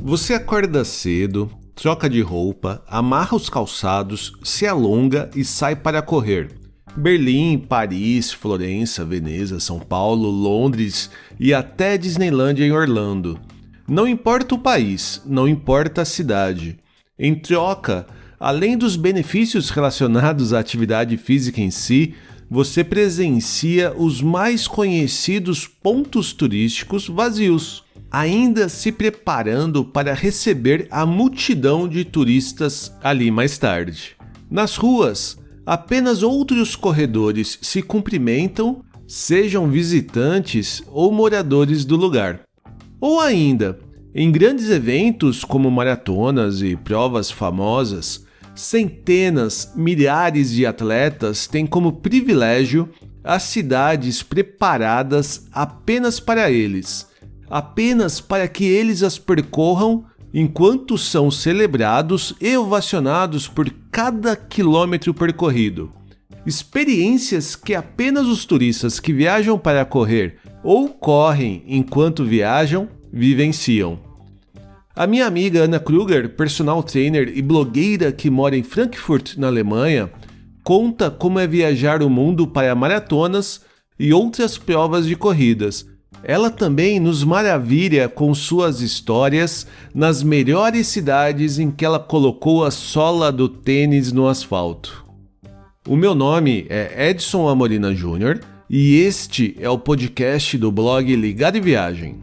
Você acorda cedo, troca de roupa, amarra os calçados, se alonga e sai para correr. Berlim, Paris, Florença, Veneza, São Paulo, Londres e até Disneylândia em Orlando. Não importa o país, não importa a cidade. Em troca, além dos benefícios relacionados à atividade física em si, você presencia os mais conhecidos pontos turísticos vazios, ainda se preparando para receber a multidão de turistas ali mais tarde. Nas ruas, apenas outros corredores se cumprimentam, sejam visitantes ou moradores do lugar. Ou ainda, em grandes eventos como maratonas e provas famosas, centenas, milhares de atletas têm como privilégio as cidades preparadas apenas para eles, apenas para que eles as percorram enquanto são celebrados e ovacionados por cada quilômetro percorrido. Experiências que apenas os turistas que viajam para correr ou correm enquanto viajam vivenciam. A minha amiga Ana Kruger, personal trainer e blogueira que mora em Frankfurt, na Alemanha, conta como é viajar o mundo para maratonas e outras provas de corridas. Ela também nos maravilha com suas histórias nas melhores cidades em que ela colocou a sola do tênis no asfalto. O meu nome é Edson Amorina Júnior e este é o podcast do blog Ligado em Viagem.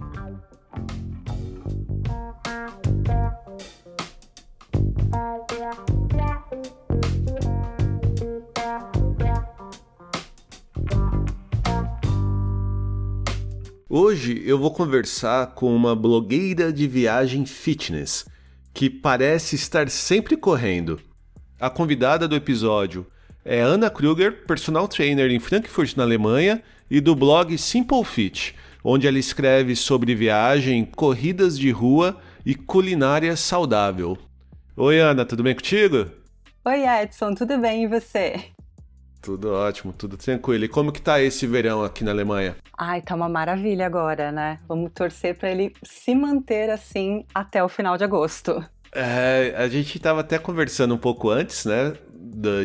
Hoje eu vou conversar com uma blogueira de viagem fitness, que parece estar sempre correndo. A convidada do episódio é Ana Kruger, personal trainer em Frankfurt, na Alemanha, e do blog Simple Fit, onde ela escreve sobre viagem, corridas de rua e culinária saudável. Oi Ana, tudo bem contigo? Oi Edson, tudo bem e você? Tudo ótimo, tudo tranquilo. E como que tá esse verão aqui na Alemanha? Ai, tá uma maravilha agora, né? Vamos torcer para ele se manter assim até o final de agosto. A gente tava até conversando um pouco antes, né,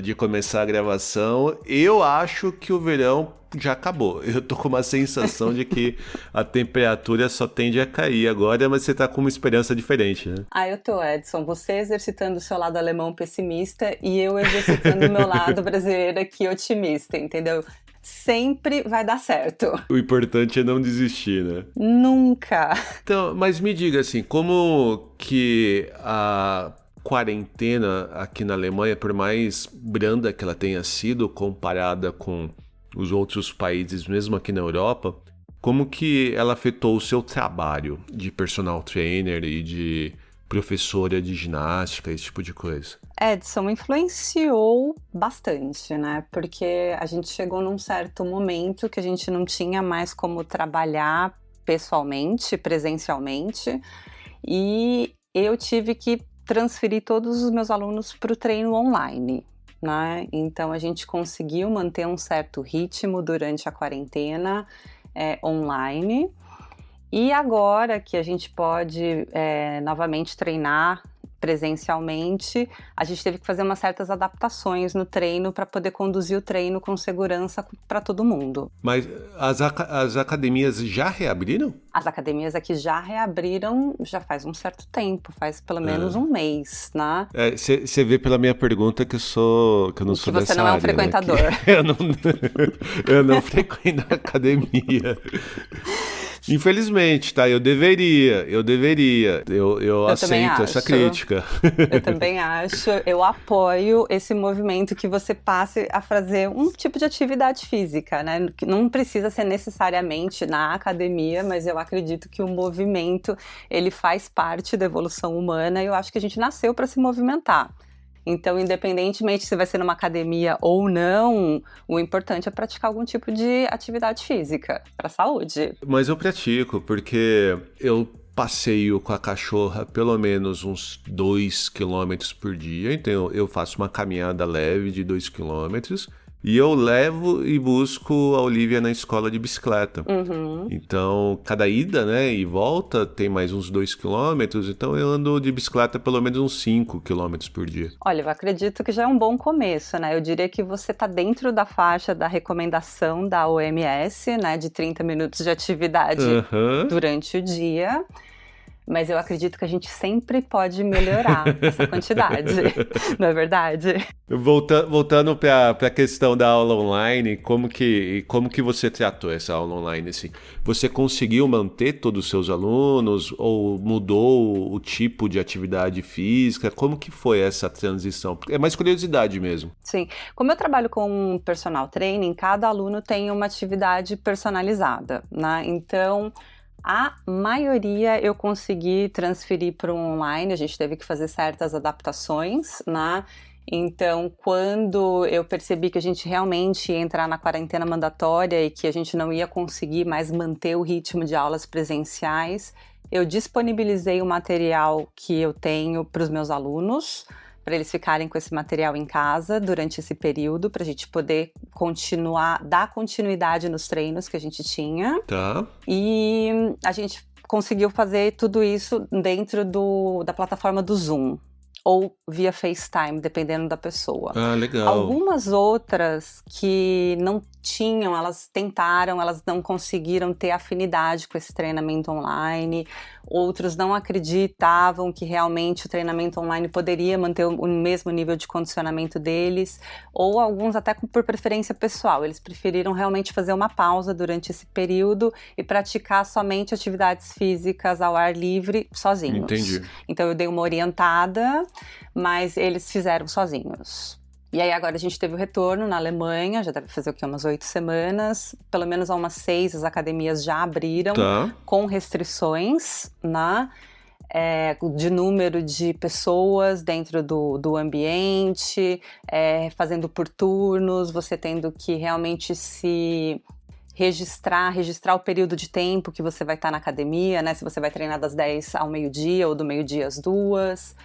de começar a gravação. Eu acho que o verão já acabou. Eu tô com uma sensação de que a temperatura só tende a cair agora, mas você tá com uma esperança diferente, né? Eu tô, Edson. Você exercitando o seu lado alemão pessimista e eu exercitando o meu lado brasileiro aqui otimista, entendeu? Sempre vai dar certo. O importante é não desistir, né? Nunca. Então, mas me diga assim, como que a quarentena aqui na Alemanha, por mais branda que ela tenha sido comparada com os outros países, mesmo aqui na Europa, como que ela afetou o seu trabalho de personal trainer e de professora de ginástica, esse tipo de coisa? Edson, influenciou bastante, né? Porque a gente chegou num certo momento que a gente não tinha mais como trabalhar pessoalmente, presencialmente, e eu tive que transferir todos os meus alunos para o treino online, né? Então a gente conseguiu manter um certo ritmo durante a quarentena online, e agora que a gente pode novamente treinar presencialmente, a gente teve que fazer umas certas adaptações no treino para poder conduzir o treino com segurança para todo mundo. Mas as academias já reabriram? As academias aqui já reabriram já faz um certo tempo, faz pelo menos um mês, né? Você vê pela minha pergunta que eu não sou dessa área. Que você não é um frequentador. Né? Eu não frequento a academia. Infelizmente, tá? Eu deveria. Eu aceito essa crítica. Eu também acho. Eu apoio esse movimento que você passe a fazer um tipo de atividade física, né? Que não precisa ser necessariamente na academia, mas eu acredito que o movimento, ele faz parte da evolução humana e eu acho que a gente nasceu para se movimentar. Então, independentemente se vai ser numa academia ou não, o importante é praticar algum tipo de atividade física para a saúde. Mas eu pratico, porque eu passeio com a cachorra pelo menos uns 2 km por dia. Então, eu faço uma caminhada leve de 2 km E eu levo e busco a Olivia na escola de bicicleta. Uhum. Então, cada ida, né, e volta tem mais uns 2 quilômetros. Então, eu ando de bicicleta pelo menos uns 5 quilômetros por dia. Olha, eu acredito que já é um bom começo, né? Eu diria que você está dentro da faixa da recomendação da OMS, né, de 30 minutos de atividade durante o dia. Mas eu acredito que a gente sempre pode melhorar essa quantidade, não é verdade? Voltando para a questão da aula online, como que você tratou essa aula online? Assim? Você conseguiu manter todos os seus alunos ou mudou o tipo de atividade física? Como que foi essa transição? É mais curiosidade mesmo. Sim, como eu trabalho com personal training, cada aluno tem uma atividade personalizada, né? Então, a maioria eu consegui transferir para o online, a gente teve que fazer certas adaptações, né? Então, quando eu percebi que a gente realmente ia entrar na quarentena mandatória e que a gente não ia conseguir mais manter o ritmo de aulas presenciais, eu disponibilizei o material que eu tenho para os meus alunos, para eles ficarem com esse material em casa durante esse período, para a gente poder dar continuidade nos treinos que a gente tinha. Tá. E a gente conseguiu fazer tudo isso dentro da plataforma do Zoom, ou via FaceTime, dependendo da pessoa. Ah, legal. Algumas outras que não tinham, elas tentaram, elas não conseguiram ter afinidade com esse treinamento online. Outros não acreditavam que realmente o treinamento online poderia manter o mesmo nível de condicionamento deles, ou alguns até por preferência pessoal. Eles preferiram realmente fazer uma pausa durante esse período e praticar somente atividades físicas ao ar livre sozinhos. Entendi. Então eu dei uma orientada, mas eles fizeram sozinhos. E aí agora a gente teve o retorno na Alemanha, já deve fazer umas 8 semanas, pelo menos há umas 6 as academias já abriram, com restrições, né? De número de pessoas dentro do ambiente, fazendo por turnos, você tendo que realmente se registrar o período de tempo que você vai estar na academia, né? Se você vai treinar das 10 ao meio-dia ou do meio-dia às 2.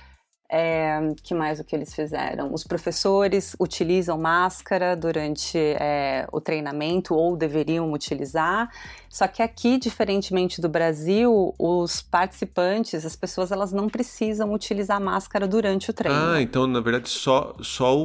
Que mais o que eles fizeram? Os professores utilizam máscara durante o treinamento, ou deveriam utilizar, só que aqui, diferentemente do Brasil, os participantes, as pessoas, elas não precisam utilizar máscara durante o treino. Ah, então na verdade só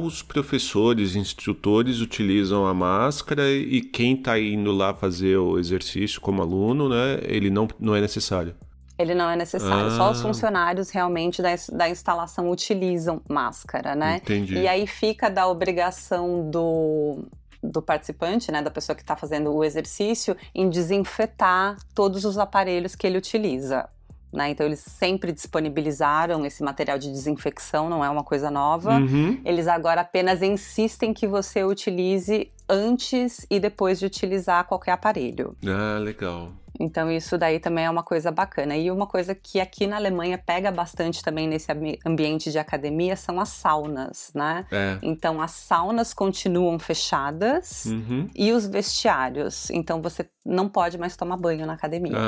os professores, instrutores utilizam a máscara e quem está indo lá fazer o exercício como aluno, né, ele não é necessário. Ele não é necessário, só os funcionários realmente da instalação utilizam máscara, né? Entendi. E aí fica da obrigação do participante, né, da pessoa que está fazendo o exercício, em desinfetar todos os aparelhos que ele utiliza. Né? Então eles sempre disponibilizaram esse material de desinfecção, não é uma coisa nova. Eles agora apenas insistem que você utilize antes e depois de utilizar qualquer aparelho. Ah, legal. Então isso daí também é uma coisa bacana. E uma coisa que aqui na Alemanha pega bastante também nesse ambiente de academia são as saunas, né? Então as saunas continuam fechadas e os vestiários. Então você não pode mais tomar banho na academia.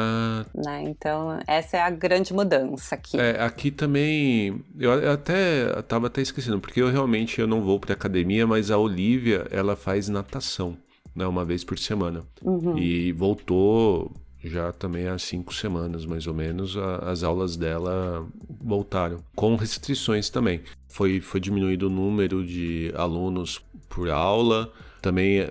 Né? Então essa é a grande mudança aqui. Aqui também, eu estava até esquecendo, porque eu não vou para academia, mas a Olivia, ela faz natação, né, uma vez por semana. E voltou já também há 5 semanas, mais ou menos, as aulas dela voltaram, com restrições também. Foi diminuído o número de alunos por aula, também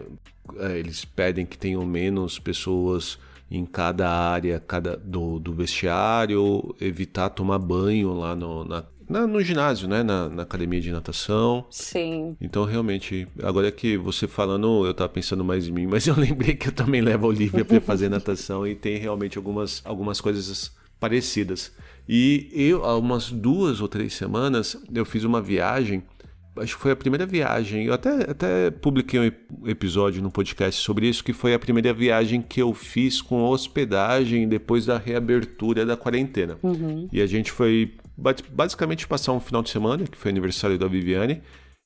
eles pedem que tenham menos pessoas em cada área do vestiário, evitar tomar banho lá no ginásio, né? Na academia de natação. Sim. Então, realmente, agora que você falando, eu tava pensando mais em mim, mas eu lembrei que eu também levo a Olivia para fazer natação e tem realmente algumas coisas parecidas. E eu, há umas 2 ou 3 semanas, eu fiz uma viagem, acho que foi a primeira viagem, eu até publiquei um episódio no podcast sobre isso, que foi a primeira viagem que eu fiz com hospedagem depois da reabertura da quarentena. E a gente foi basicamente passar um final de semana, que foi aniversário da Viviane,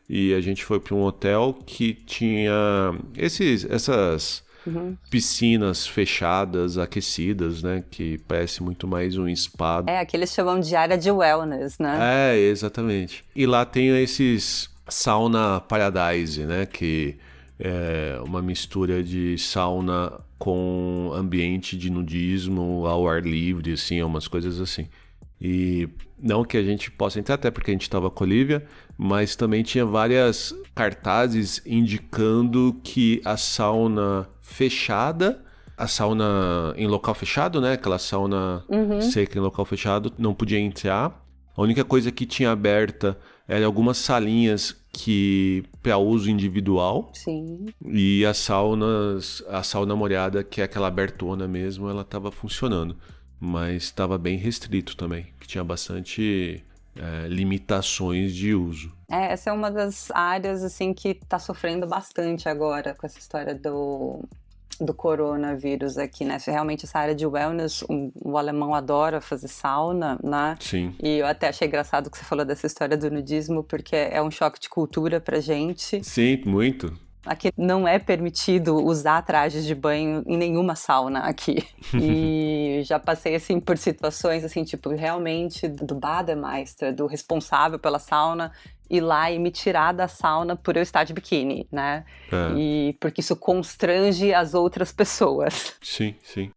e a gente foi para um hotel que tinha essas piscinas fechadas, aquecidas, né, que parece muito mais um spa. Aqui eles chamam de área de wellness, né? Exatamente. E lá tem esses sauna paradise, né, que uma mistura de sauna com ambiente de nudismo ao ar livre, assim, umas coisas assim. E não que a gente possa entrar, até porque a gente estava com a Olivia, mas também tinha várias cartazes indicando que a sauna fechada, a sauna em local fechado, né? Aquela sauna seca em local fechado, não podia entrar. A única coisa que tinha aberta eram algumas salinhas que para uso individual. Sim. E a sauna molhada, que é aquela abertona mesmo, ela estava funcionando. Mas estava bem restrito também, que tinha bastante limitações de uso. Essa é uma das áreas assim que está sofrendo bastante agora com essa história do coronavírus aqui, né? Realmente essa área de wellness, o alemão adora fazer sauna, né? Sim. E eu até achei engraçado que você falou dessa história do nudismo, porque é um choque de cultura pra gente. Sim, muito. Aqui não é permitido usar trajes de banho em nenhuma sauna aqui. E já passei, assim, por situações, assim, tipo, realmente do Bademeister, do responsável pela sauna, ir lá e me tirar da sauna por eu estar de biquíni, né? E porque isso constrange as outras pessoas. Sim, sim.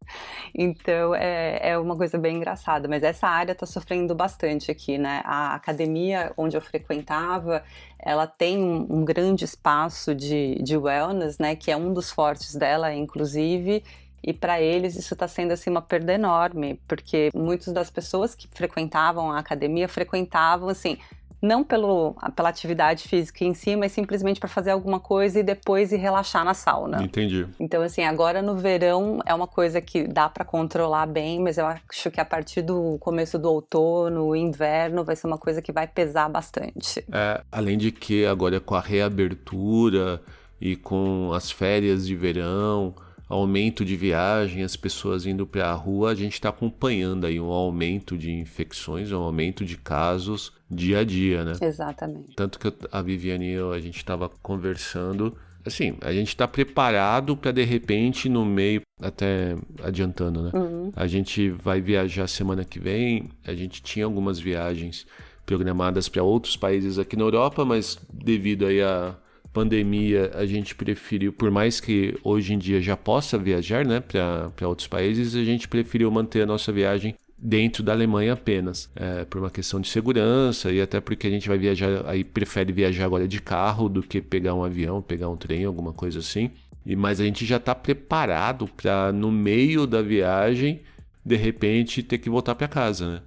Então, é uma coisa bem engraçada. Mas essa área está sofrendo bastante aqui, né? A academia onde eu frequentava, ela tem um grande espaço de wellness, né? Que é um dos fortes dela, inclusive. E para eles isso está sendo assim, uma perda enorme, porque muitas das pessoas que frequentavam a academia frequentavam assim, não pela atividade física em si, mas simplesmente para fazer alguma coisa e depois ir relaxar na sauna. Entendi. Então, assim, agora no verão é uma coisa que dá para controlar bem, mas eu acho que a partir do começo do outono, inverno, vai ser uma coisa que vai pesar bastante. Além de que agora com a reabertura e com as férias de verão, aumento de viagem, as pessoas indo para a rua, a gente está acompanhando aí um aumento de infecções, um aumento de casos dia a dia, né? Exatamente. Tanto que a Viviane e eu, a gente estava conversando, assim, a gente está preparado para de repente no meio, até adiantando, né? A gente vai viajar semana que vem, a gente tinha algumas viagens programadas para outros países aqui na Europa, mas devido aí a pandemia, a gente preferiu, por mais que hoje em dia já possa viajar, né, para outros países, a gente preferiu manter a nossa viagem dentro da Alemanha apenas, por uma questão de segurança e até porque a gente vai viajar, aí prefere viajar agora de carro do que pegar um avião, pegar um trem, alguma coisa assim. Mas a gente já está preparado para, no meio da viagem, de repente, ter que voltar para casa, né?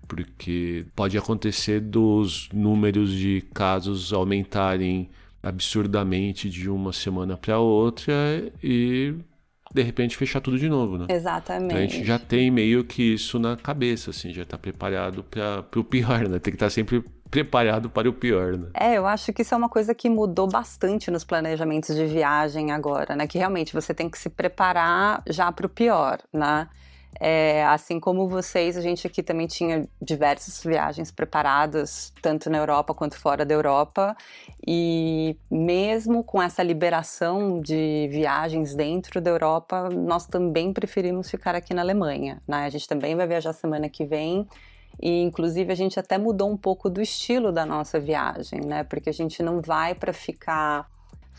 Porque pode acontecer dos números de casos aumentarem absurdamente de uma semana para outra e de repente fechar tudo de novo, né? Exatamente. A gente já tem meio que isso na cabeça, assim, já tá preparado para o pior, né? Tem que estar sempre preparado para o pior, né? Eu acho que isso é uma coisa que mudou bastante nos planejamentos de viagem agora, né? Que realmente você tem que se preparar já para o pior, né? Assim como vocês, a gente aqui também tinha diversas viagens preparadas, tanto na Europa quanto fora da Europa, e mesmo com essa liberação de viagens dentro da Europa, nós também preferimos ficar aqui na Alemanha, né? A gente também vai viajar semana que vem, e inclusive a gente até mudou um pouco do estilo da nossa viagem, né? Porque a gente não vai para ficar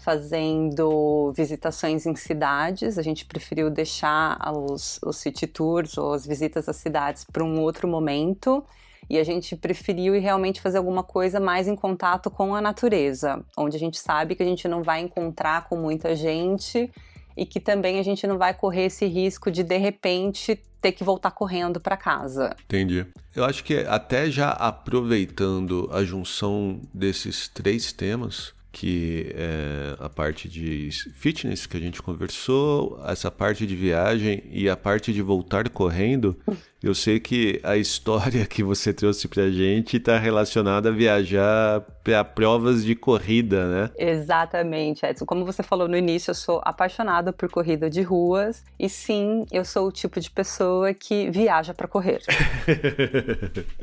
fazendo visitações em cidades, a gente preferiu deixar os city tours ou as visitas às cidades para um outro momento, e a gente preferiu ir realmente fazer alguma coisa mais em contato com a natureza, onde a gente sabe que a gente não vai encontrar com muita gente e que também a gente não vai correr esse risco de repente ter que voltar correndo para casa. Entendi. Eu acho que até já aproveitando a junção desses três temas, que é a parte de fitness que a gente conversou, essa parte de viagem e a parte de voltar correndo, eu sei que a história que você trouxe pra gente está relacionada a viajar para provas de corrida, né? Exatamente, Edson. Como você falou no início, eu sou apaixonada por corrida de ruas e sim, eu sou o tipo de pessoa que viaja para correr.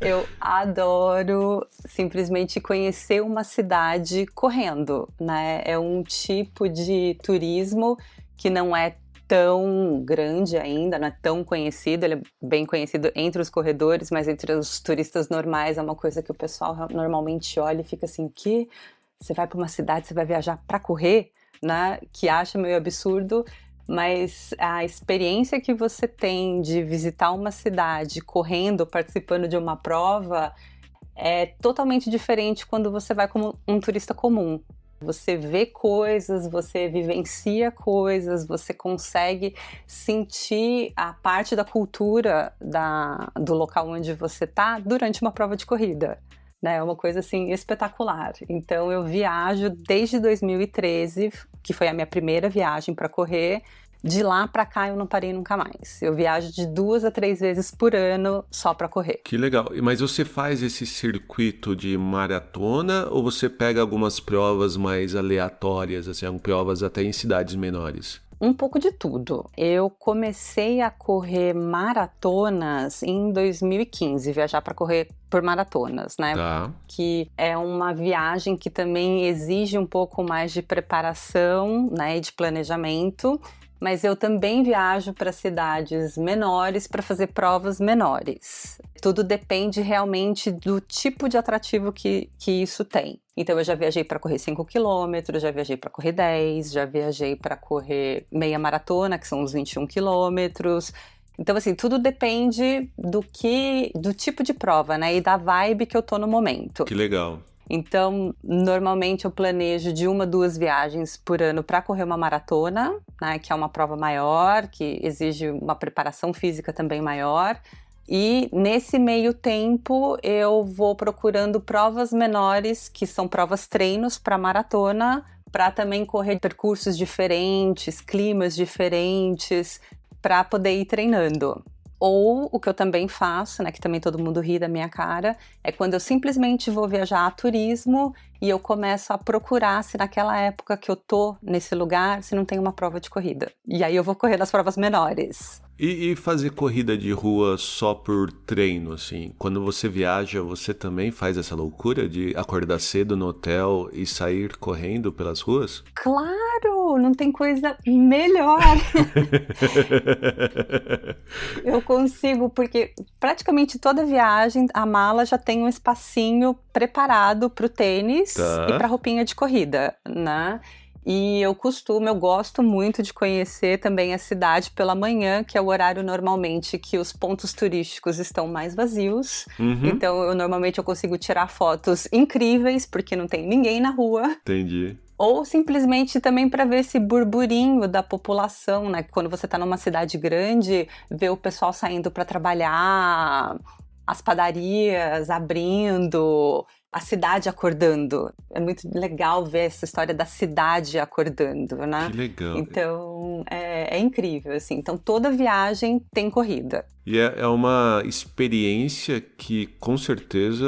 Eu adoro simplesmente conhecer uma cidade correndo, né? É um tipo de turismo que não é tão grande ainda, não é tão conhecido, ele é bem conhecido entre os corredores, mas entre os turistas normais é uma coisa que o pessoal normalmente olha e fica assim, que você vai para uma cidade, você vai viajar para correr? né, que acha meio absurdo, mas a experiência que você tem de visitar uma cidade correndo, participando de uma prova, é totalmente diferente quando você vai como um turista comum. Você vê coisas, você vivencia coisas, você consegue sentir a parte da cultura do local onde você está durante uma prova de corrida. Né? É uma coisa assim espetacular. Então eu viajo desde 2013, que foi a minha primeira viagem para correr. De lá pra cá eu não parei nunca mais. Eu viajo de 2 a 3 vezes por ano só pra correr. Que legal. Mas você faz esse circuito de maratona ou você pega algumas provas mais aleatórias, assim, provas até em cidades menores? Um pouco de tudo. Eu comecei a correr maratonas em 2015, viajar para correr por maratonas, né? Tá. Que é uma viagem que também exige um pouco mais de preparação, né, e de planejamento. Mas eu também viajo para cidades menores para fazer provas menores. Tudo depende realmente do tipo de atrativo que isso tem. Então eu já viajei para correr 5 quilômetros, já viajei para correr 10, já viajei para correr meia maratona, que são uns 21 quilômetros. Então assim, tudo depende do tipo de prova, né? E da vibe que eu tô no momento. Que legal. Então, normalmente eu planejo de 1 a 2 viagens por ano para correr uma maratona, né, que é uma prova maior, que exige uma preparação física também maior. E nesse meio tempo eu vou procurando provas menores, que são provas treinos para maratona, para também correr percursos diferentes, climas diferentes, para poder ir treinando. Ou o que eu também faço, né, que também todo mundo ri da minha cara, é quando eu simplesmente vou viajar a turismo e eu começo a procurar se naquela época que eu tô nesse lugar, se não tem uma prova de corrida. E aí eu vou correr nas provas menores. E fazer corrida de rua só por treino, assim? Quando você viaja, você também faz essa loucura de acordar cedo no hotel e sair correndo pelas ruas? Claro! Não tem coisa melhor! Eu consigo, porque praticamente toda viagem, a mala já tem um espacinho preparado para o tênis e para a roupinha de corrida, né? E eu gosto muito de conhecer também a cidade pela manhã, que é o horário normalmente que os pontos turísticos estão mais vazios. Uhum. Então, normalmente eu consigo tirar fotos incríveis, porque não tem ninguém na rua. Entendi. Ou simplesmente também para ver esse burburinho da população, né? Quando você está numa cidade grande, ver o pessoal saindo para trabalhar, as padarias abrindo, a cidade acordando. É muito legal ver essa história da cidade acordando, né? Que legal. Então, é incrível, assim. Então, toda viagem tem corrida. E é uma experiência que, com certeza,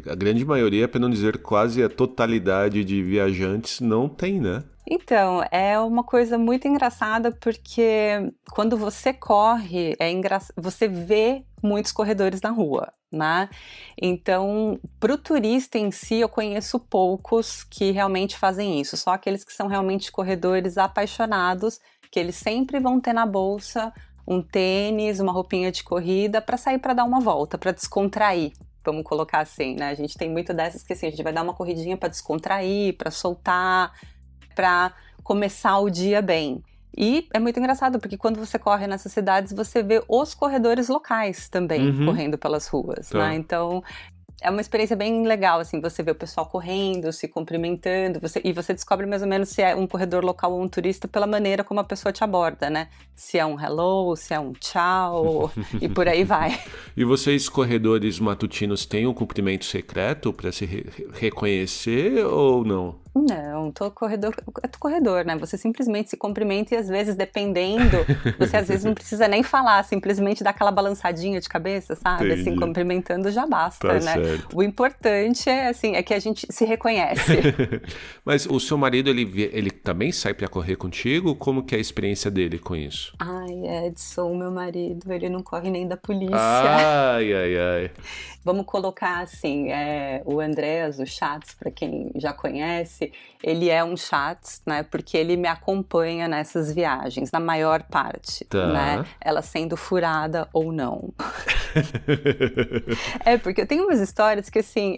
a grande maioria, para não dizer quase a totalidade de viajantes, não tem, né? Então, é uma coisa muito engraçada porque quando você corre, você vê muitos corredores na rua, né? Então, para o turista em si, eu conheço poucos que realmente fazem isso, só aqueles que são realmente corredores apaixonados, que eles sempre vão ter na bolsa um tênis, uma roupinha de corrida para sair para dar uma volta, para descontrair. Vamos colocar assim, né? A gente tem muito dessas que assim, a gente vai dar uma corridinha para descontrair, para soltar, para começar o dia bem. E é muito engraçado, porque quando você corre nessas cidades, você vê os corredores locais também correndo pelas ruas, né? Então, é uma experiência bem legal, assim, você vê o pessoal correndo, se cumprimentando, e você descobre mais ou menos se é um corredor local ou um turista pela maneira como a pessoa te aborda, né? Se é um hello, se é um tchau, e por aí vai. E vocês, corredores matutinos, têm um cumprimento secreto para se reconhecer ou não? Não, todo corredor é corredor, né? Você simplesmente se cumprimenta e às vezes, dependendo, você às vezes não precisa nem falar, simplesmente dá aquela balançadinha de cabeça, sabe? Entendi. Assim, cumprimentando já basta, Tá né? certo. O importante é, assim, é que a gente se reconhece. Mas o seu marido, ele também sai para correr contigo? Como que é a experiência dele com isso? Ai, Edson, meu marido, ele não corre nem da polícia. Ai, ai, ai. Vamos colocar assim, o Andreas, o Schatz, para quem já conhece, ele é um Schatz, né? Porque ele me acompanha nessas viagens, na maior parte, Tá. né? Ela sendo furada ou não. Porque eu tenho umas histórias que, assim,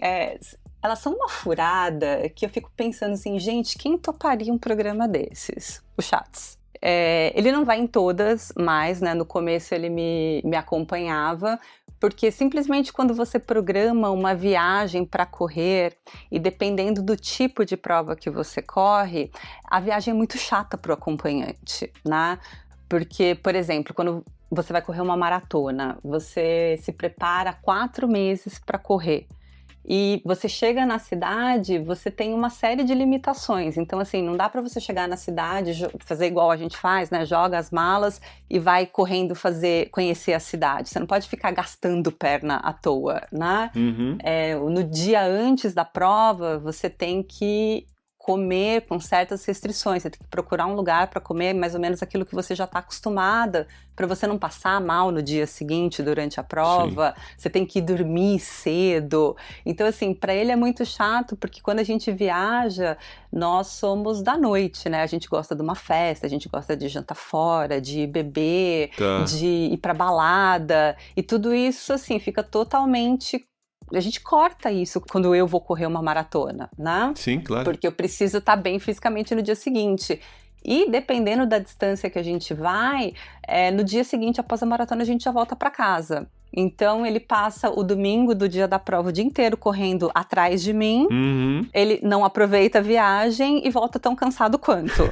elas são uma furada que eu fico pensando assim, gente, quem toparia um programa desses? O Schatz. Ele não vai em todas mais, né? No começo ele me acompanhava, porque simplesmente quando você programa uma viagem para correr, e dependendo do tipo de prova que você corre, a viagem é muito chata para o acompanhante, né? Porque, por exemplo, quando você vai correr uma maratona, você se prepara 4 meses para correr. E você chega na cidade, você tem uma série de limitações. Então, assim, não dá para você chegar na cidade, fazer igual a gente faz, né? Joga as malas e vai correndo conhecer a cidade. Você não pode ficar gastando perna à toa, né? No dia antes da prova, você tem que comer com certas restrições, você tem que procurar um lugar para comer mais ou menos aquilo que você já está acostumada, para você não passar mal no dia seguinte durante a prova. Sim. Você tem que dormir cedo. Então, assim, para ele é muito chato, porque quando a gente viaja, nós somos da noite, né? A gente gosta de uma festa, a gente gosta de jantar fora, de beber, de ir para balada, e tudo isso, assim, fica totalmente... A gente corta isso quando eu vou correr uma maratona, né? Sim, claro. Porque eu preciso estar bem fisicamente no dia seguinte. E dependendo da distância que a gente vai, no dia seguinte, após a maratona, a gente já volta para casa. Então, ele passa o domingo do dia da prova o dia inteiro correndo atrás de mim. Ele não aproveita a viagem e volta tão cansado quanto.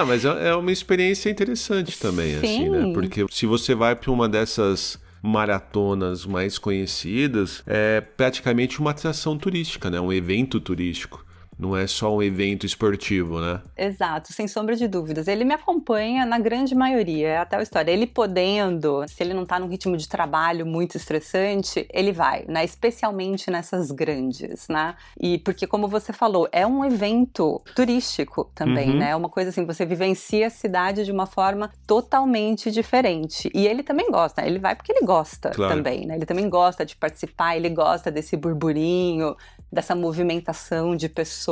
Mas é uma experiência interessante também, Sim. Assim, né? Porque se você vai para uma dessas maratonas mais conhecidas, é praticamente uma atração turística, né? Um evento turístico. Não é só um evento esportivo, né? Exato, sem sombra de dúvidas. Ele me acompanha na grande maioria, é até a história. Ele podendo, se ele não tá num ritmo de trabalho muito estressante, ele vai, né? Especialmente nessas grandes, né? E porque, como você falou, é um evento turístico também, né? É uma coisa assim, você vivencia a cidade de uma forma totalmente diferente. E ele também gosta, ele vai porque ele gosta também, né? Ele também gosta de participar, ele gosta desse burburinho, dessa movimentação de pessoas,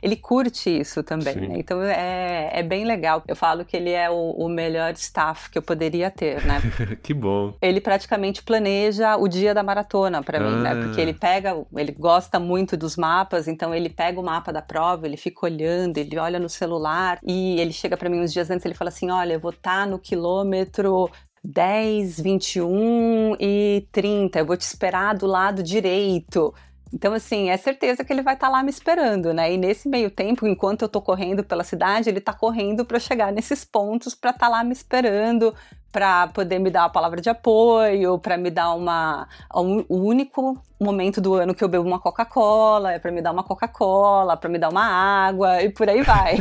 ele curte isso também, né? Então é bem legal. Eu falo que ele é o melhor staff que eu poderia ter, né? Que bom. Ele praticamente planeja o dia da maratona pra mim, né? Porque ele gosta muito dos mapas, então ele pega o mapa da prova, ele fica olhando, ele olha no celular e ele chega pra mim uns dias antes, ele fala assim, olha, eu vou estar no quilômetro 10, 21 e 30, eu vou te esperar do lado direito. Então, assim, é certeza que ele vai estar lá me esperando, né? E nesse meio tempo, enquanto eu tô correndo pela cidade, ele tá correndo para chegar nesses pontos para estar lá me esperando, para poder me dar uma palavra de apoio, para me dar o único momento do ano que eu bebo uma Coca-Cola, é para me dar uma Coca-Cola, para me dar uma água e por aí vai.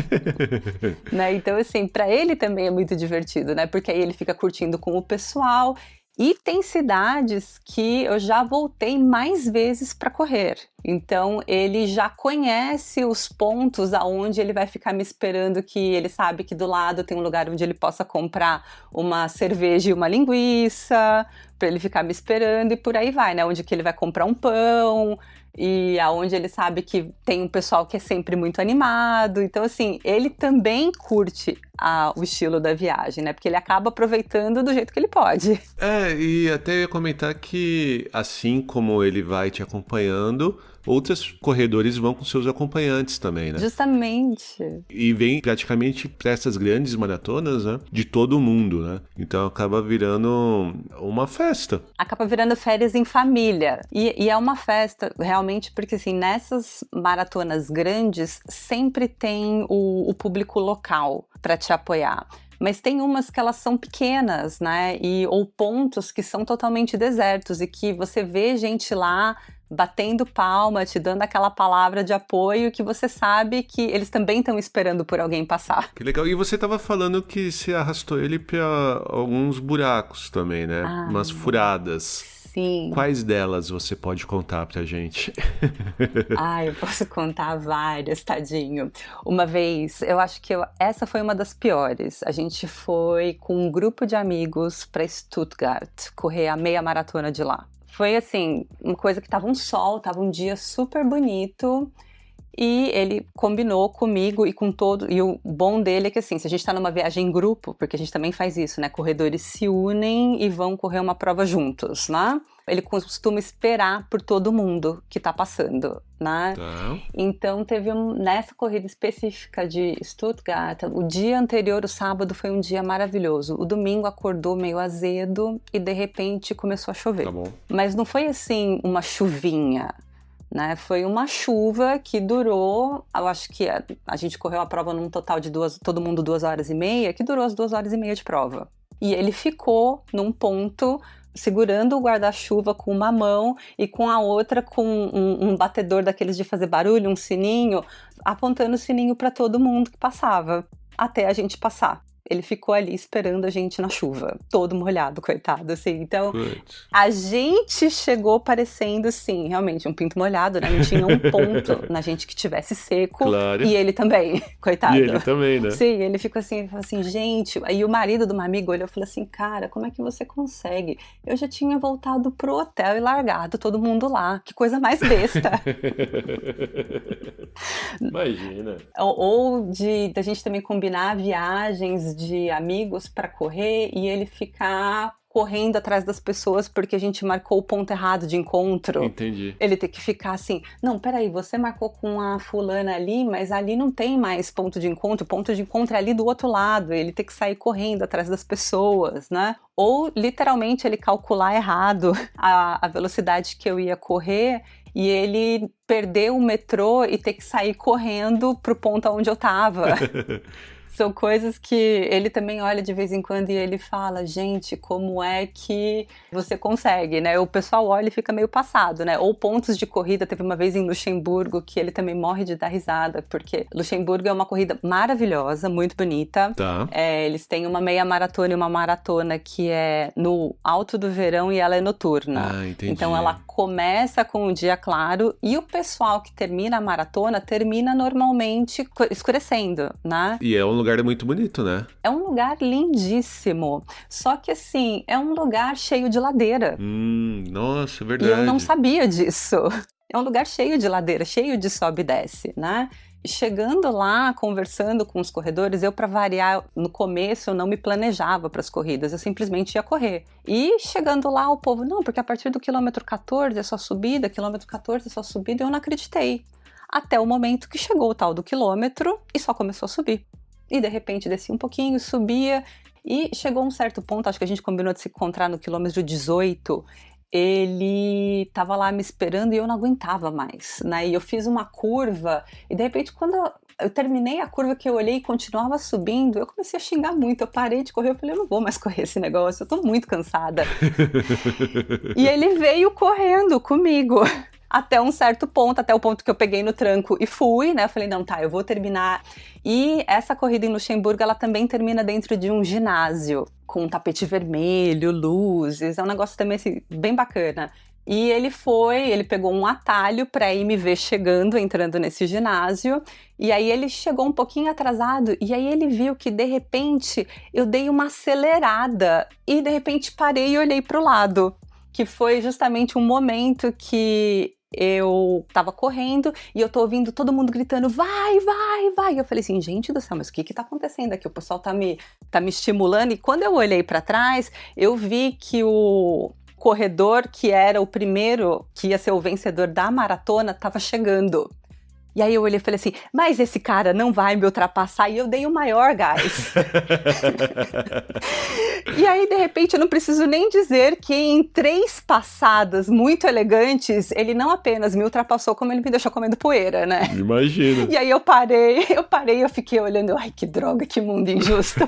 Né? Então, assim, para ele também é muito divertido, né? Porque aí ele fica curtindo com o pessoal. E tem cidades que eu já voltei mais vezes para correr. Então, ele já conhece os pontos aonde ele vai ficar me esperando, que ele sabe que do lado tem um lugar onde ele possa comprar uma cerveja e uma linguiça, para ele ficar me esperando e por aí vai, né? Onde que ele vai comprar um pão e aonde ele sabe que tem um pessoal que é sempre muito animado. Então, assim, ele também curte o estilo da viagem, né? Porque ele acaba aproveitando do jeito que ele pode. E até ia comentar que, assim como ele vai te acompanhando, outros corredores vão com seus acompanhantes também, né? Justamente. E vem praticamente para essas grandes maratonas, né? De todo o mundo, né? Então acaba virando uma festa. Acaba virando férias em família. E é uma festa, realmente, porque assim, nessas maratonas grandes, sempre tem o público local para te apoiar. Mas tem umas que elas são pequenas, né? Ou pontos que são totalmente desertos e que você vê gente lá batendo palma, te dando aquela palavra de apoio que você sabe que eles também estão esperando por alguém passar. Que legal. E você estava falando que você arrastou ele para alguns buracos também, né? Umas furadas. Sim. Quais delas você pode contar pra gente? Eu posso contar várias, tadinho. Uma vez, eu acho que essa foi uma das piores. A gente foi com um grupo de amigos para Stuttgart, correr a meia maratona de lá. Foi assim, uma coisa que tava um sol, tava um dia super bonito E ele combinou comigo e com todo... E o bom dele é que, assim, se a gente tá numa viagem em grupo, porque a gente também faz isso, né? Corredores se unem e vão correr uma prova juntos, né? Ele costuma esperar por todo mundo que tá passando, né? Tá. Então, nessa corrida específica de Stuttgart, o dia anterior, o sábado, foi um dia maravilhoso. O domingo acordou meio azedo e, de repente, começou a chover. Tá bom. Mas não foi, assim, uma chuvinha, né? Foi uma chuva que durou, eu acho que a gente correu a prova num total de todo mundo 2h30, que durou as 2h30 de prova. E ele ficou num ponto segurando o guarda-chuva com uma mão e com a outra com um batedor daqueles de fazer barulho, um sininho, apontando o sininho para todo mundo que passava, até a gente passar. Ele ficou ali esperando a gente na chuva, todo molhado, coitado, assim. Então, a gente chegou parecendo, assim, realmente um pinto molhado, né? Não tinha um ponto na gente que tivesse seco. Claro. E ele também, coitado. E ele também, né? Sim, ele ficou assim, gente... Aí o marido de uma amiga olhou e falou assim, cara, como é que você consegue? Eu já tinha voltado pro hotel e largado todo mundo lá. Que coisa mais besta. Imagina. Ou da gente também combinar viagens de amigos para correr e ele ficar correndo atrás das pessoas porque a gente marcou o ponto errado de encontro. Entendi. Ele ter que ficar assim, não, peraí, você marcou com a fulana ali, mas ali não tem mais ponto de encontro, o ponto de encontro é ali do outro lado, ele ter que sair correndo atrás das pessoas, né? Ou, literalmente, ele calcular errado a velocidade que eu ia correr e ele perder o metrô e ter que sair correndo pro ponto onde eu tava. São coisas que ele também olha de vez em quando e ele fala, gente, como é que você consegue, né? O pessoal olha e fica meio passado, né? Ou pontos de corrida, teve uma vez em Luxemburgo que ele também morre de dar risada, porque Luxemburgo é uma corrida maravilhosa, muito bonita. Tá. Eles têm uma meia maratona e uma maratona que é no alto do verão e ela é noturna. Ah, entendi. Então ela começa com o dia claro e o pessoal que termina a maratona termina normalmente escurecendo, né? E é um lugar muito bonito, né? É um lugar lindíssimo. Só que, assim, é um lugar cheio de ladeira. Nossa, verdade. E eu não sabia disso. É um lugar cheio de ladeira, cheio de sobe e desce, né? E chegando lá, conversando com os corredores, eu, para variar, no começo eu não me planejava para as corridas, eu simplesmente ia correr. E chegando lá, o povo, não, porque a partir do quilômetro 14 é só subida, quilômetro 14 é só subida, eu não acreditei. Até o momento que chegou o tal do quilômetro e só começou a subir. E de repente descia um pouquinho, subia e chegou a um certo ponto, acho que a gente combinou de se encontrar no quilômetro 18, ele estava lá me esperando e eu não aguentava mais, né? E eu fiz uma curva e de repente quando eu terminei a curva que eu olhei e continuava subindo, eu comecei a xingar muito, eu parei de correr, eu falei, eu não vou mais correr esse negócio, eu tô muito cansada. E ele veio correndo comigo. Até um certo ponto, até o ponto que eu peguei no tranco e fui, né? Eu falei, não, tá, eu vou terminar. E essa corrida em Luxemburgo, ela também termina dentro de um ginásio, com um tapete vermelho, luzes, é um negócio também assim, bem bacana. E ele pegou um atalho para ir me ver chegando, entrando nesse ginásio, e aí ele chegou um pouquinho atrasado, e aí ele viu que de repente eu dei uma acelerada, e de repente parei e olhei pro lado, que foi justamente um momento que eu tava correndo e eu tô ouvindo todo mundo gritando, vai, vai, vai. E eu falei assim, gente do céu, mas o que tá acontecendo aqui? O pessoal tá me estimulando. E quando eu olhei para trás, eu vi que o corredor, que era o primeiro, que ia ser o vencedor da maratona, tava chegando. E aí eu olhei e falei assim, mas esse cara não vai me ultrapassar, e eu dei o maior gás. E aí, de repente, eu não preciso nem dizer que em 3 passadas muito elegantes, ele não apenas me ultrapassou, como ele me deixou comendo poeira, né? Imagina. E aí eu parei, eu fiquei olhando, ai, que droga, que mundo injusto.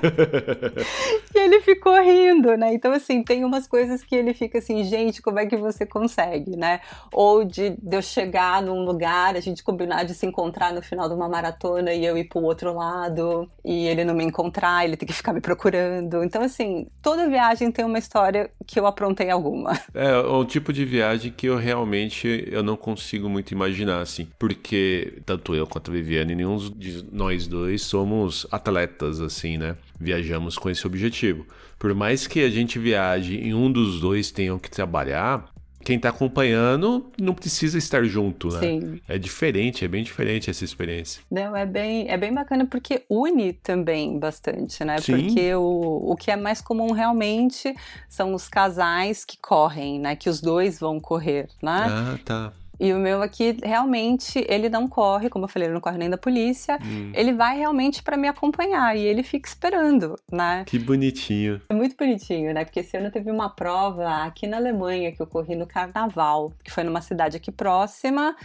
E ele ficou rindo, né? Então, assim, tem umas coisas que ele fica assim, gente, como é que você consegue, né? Ou de eu chegar num lugar, a gente combinar de se encontrar no final de uma maratona e eu ir pro outro lado e ele não me encontrar, ele tem que ficar me procurando. Então, assim, toda viagem tem uma história que eu aprontei alguma. É um tipo de viagem que eu realmente não consigo muito imaginar, assim. Porque tanto eu quanto a Viviane, nenhum de nós dois somos atletas, assim, né? Viajamos com esse objetivo. Por mais que a gente viaje e um dos dois tenha que trabalhar, quem tá acompanhando não precisa estar junto, né? Sim. É diferente, é bem diferente essa experiência. Não, é bem bacana porque une também bastante, né? Sim. Porque o que é mais comum realmente são os casais que correm, né? Que os dois vão correr, né? Ah, tá. E o meu aqui, realmente, ele não corre, como eu falei, ele não corre nem da polícia, ele vai realmente para me acompanhar e ele fica esperando, né? Que bonitinho. É muito bonitinho, né? Porque esse ano teve uma prova aqui na Alemanha que eu corri no Carnaval, que foi numa cidade aqui próxima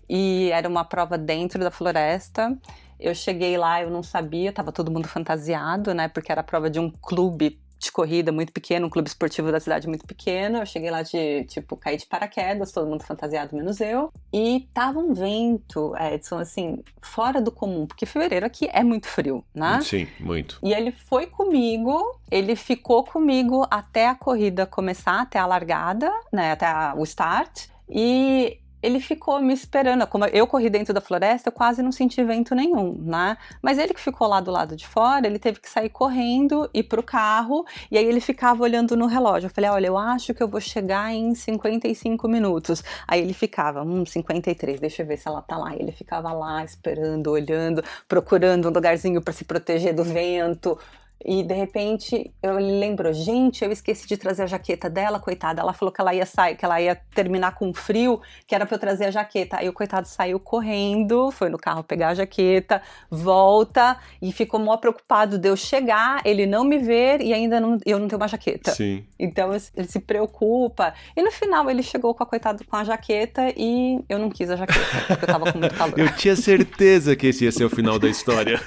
e era uma prova dentro da floresta. Eu cheguei lá, eu não sabia, tava todo mundo fantasiado, né? Porque era a prova de um clube de corrida muito pequeno, um clube esportivo da cidade muito pequeno. Eu cheguei lá de, cair de paraquedas, todo mundo fantasiado, menos eu. E tava um vento, Edson, assim, fora do comum, porque fevereiro aqui é muito frio, né? Sim, muito. E ele foi comigo, ele ficou comigo até a corrida começar, até a largada, né, o start. E ele ficou me esperando. Como eu corri dentro da floresta, eu quase não senti vento nenhum, né? Mas ele que ficou lá do lado de fora, ele teve que sair correndo, ir pro carro, e aí ele ficava olhando no relógio. Eu falei, olha, eu acho que eu vou chegar em 55 minutos. Aí ele ficava, 53, deixa eu ver se ela tá lá. E ele ficava lá esperando, olhando, procurando um lugarzinho para se proteger do vento. E de repente ele lembrou, gente, eu esqueci de trazer a jaqueta dela, coitada. Ela falou que ela ia sair, que ela ia terminar com frio, que era pra eu trazer a jaqueta. Aí o coitado saiu correndo, foi no carro pegar a jaqueta, volta e ficou mó preocupado de eu chegar, ele não me ver e ainda eu não tenho uma jaqueta. Sim. Então ele se preocupa. E no final ele chegou com a jaqueta e eu não quis a jaqueta, porque eu tava com muito calor. Eu tinha certeza que esse ia ser o final da história.